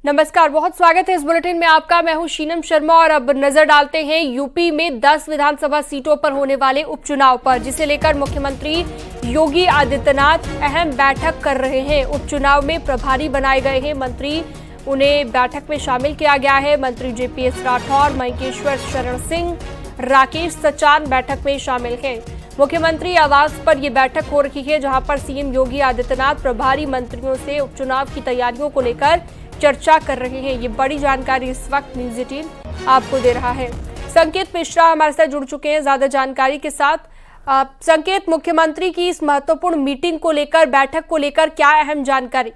नमस्कार, बहुत स्वागत है इस बुलेटिन में आपका। मैं हूं शीनम शर्मा और अब नजर डालते हैं यूपी में 10 विधानसभा सीटों पर होने वाले उपचुनाव पर, जिसे लेकर मुख्यमंत्री योगी आदित्यनाथ अहम बैठक कर रहे हैं। उपचुनाव में प्रभारी बनाए गए हैं मंत्री, उन्हें बैठक में शामिल किया गया है। मंत्री जेपीएस राठौर, महेकेश्वर शरण सिंह, राकेश सचान बैठक में शामिल हैं। मुख्यमंत्री आवास पर यह बैठक हो रही है, जहां पर सीएम योगी आदित्यनाथ प्रभारी मंत्रियों से उपचुनाव की तैयारियों को लेकर चर्चा कर रहे हैं। ये बड़ी जानकारी इस वक्त न्यूज 18 आपको दे रहा है। संकेत मिश्रा हमारे साथ जुड़ चुके हैं ज्यादा जानकारी के साथ। संकेत, मुख्यमंत्री की इस महत्वपूर्ण मीटिंग को लेकर, बैठक को लेकर क्या अहम जानकारी?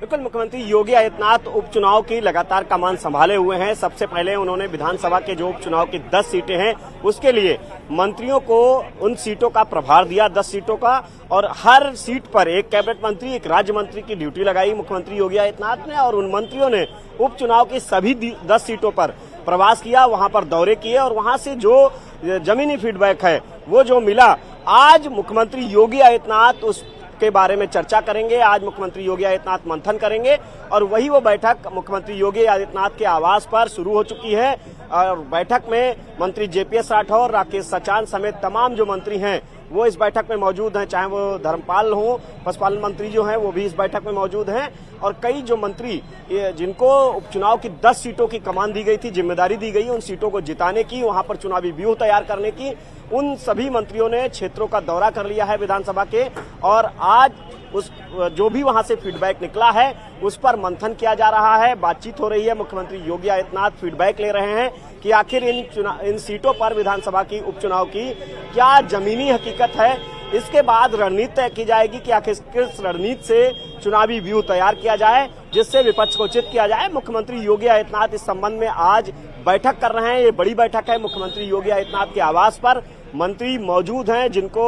बिल्कुल, मुख्यमंत्री योगी आदित्यनाथ उपचुनाव की लगातार कमान संभाले हुए हैं। सबसे पहले उन्होंने विधानसभा के जो उपचुनाव की 10 सीटें हैं उसके लिए मंत्रियों को उन सीटों का प्रभार दिया, 10 सीटों का, और हर सीट पर एक कैबिनेट मंत्री, एक राज्य मंत्री की ड्यूटी लगाई मुख्यमंत्री योगी आदित्यनाथ ने। और उन मंत्रियों ने उपचुनाव की सभी 10 सीटों पर प्रवास किया, वहां पर दौरे किए और वहां से जो जमीनी फीडबैक है वो जो मिला, आज मुख्यमंत्री योगी आदित्यनाथ उस के बारे में चर्चा करेंगे। आज मुख्यमंत्री योगी आदित्यनाथ मंथन करेंगे और वही वो बैठक मुख्यमंत्री योगी आदित्यनाथ के आवास पर शुरू हो चुकी है। और बैठक में मंत्री जेपीएस राठौर, राकेश सचान समेत तमाम जो मंत्री हैं वो इस बैठक में मौजूद हैं। चाहे वो धर्मपाल हो, पशुपालन मंत्री जो हैं वो भी इस बैठक में मौजूद हैं। और कई जो मंत्री जिनको उपचुनाव की 10 सीटों की कमान दी गई थी, जिम्मेदारी दी गई, उन सीटों को जिताने की, वहां पर चुनावी व्यूह तैयार करने की, उन सभी मंत्रियों ने क्षेत्रों का दौरा कर लिया है विधानसभा के। और आज उस जो भी वहां से फीडबैक निकला है उस पर मंथन किया जा रहा है, बातचीत हो रही है। मुख्यमंत्री योगी आदित्यनाथ फीडबैक ले रहे हैं कि आखिर इन सीटों पर विधानसभा की उपचुनाव की क्या जमीनी हकीकत है। इसके बाद रणनीति तय की जाएगी कि आखिर किस रणनीति से चुनावी व्यूह तैयार किया जाए जिससे विपक्ष को चित किया जाए। मुख्यमंत्री योगी आदित्यनाथ इस संबंध में आज बैठक कर रहे हैं। ये बड़ी बैठक है मुख्यमंत्री योगी आदित्यनाथ के आवास पर। मंत्री मौजूद हैं जिनको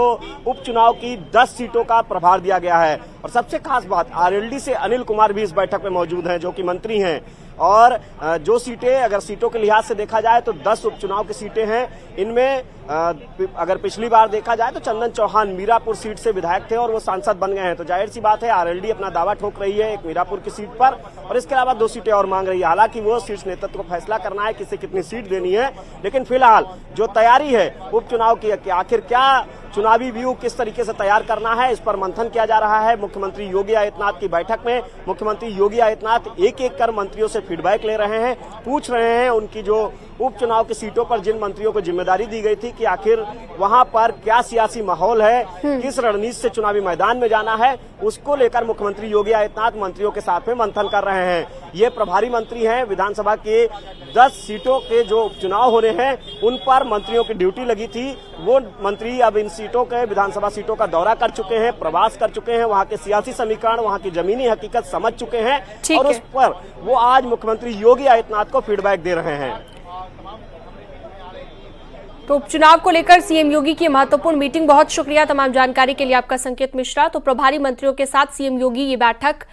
उपचुनाव की 10 सीटों का प्रभार दिया गया है। और सबसे खास बात, आरएलडी से अनिल कुमार भी इस बैठक में मौजूद हैं जो कि मंत्री हैं। और जो सीटें, अगर सीटों के लिहाज से देखा जाए तो 10 उपचुनाव की सीटें हैं। इनमें अगर पिछली बार देखा जाए तो चंदन चौहान मीरापुर सीट से विधायक थे और वो सांसद बन गए हैं, तो जाहिर सी बात है आरएलडी अपना दावा ठोक रही है एक मीरापुर की सीट पर, और इसके अलावा 2 सीटें और मांग रही है। हालांकि वो शीर्ष नेतृत्व को फैसला करना है किसे कितनी सीट देनी है, लेकिन फिलहाल जो तैयारी है उपचुनाव की, आखिर क्या चुनावी व्यूह किस तरीके से तैयार करना है, इस पर मंथन किया जा रहा है। मुख्यमंत्री योगी आदित्यनाथ की बैठक में मुख्यमंत्री योगी आदित्यनाथ एक एक कर मंत्रियों से फीडबैक ले रहे हैं, पूछ रहे हैं उनकी जो उपचुनाव की सीटों पर जिन मंत्रियों को जिम्मेदारी दी गई थी कि आखिर वहां पर क्या सियासी माहौल है, किस रणनीति से चुनावी मैदान में जाना है, उसको लेकर मुख्यमंत्री योगी आदित्यनाथ मंत्रियों के साथ में मंथन कर रहे हैं। ये प्रभारी मंत्री हैं। विधानसभा के 10 सीटों के जो उपचुनाव होने हैं उन पर मंत्रियों की ड्यूटी लगी थी। वो मंत्री अब इन सीटों के, विधानसभा सीटों का दौरा कर चुके हैं, प्रवास कर चुके हैं, वहां के सियासी समीकरण, वहां की जमीनी हकीकत समझ चुके हैं और उस पर वो आज मुख्यमंत्री योगी आदित्यनाथ को फीडबैक दे रहे हैं। तो उपचुनाव को लेकर सीएम योगी की महत्वपूर्ण मीटिंग। बहुत शुक्रिया तमाम जानकारी के लिए आपका संकेत मिश्रा। तो प्रभारी मंत्रियों के साथ सीएम योगी ये बैठक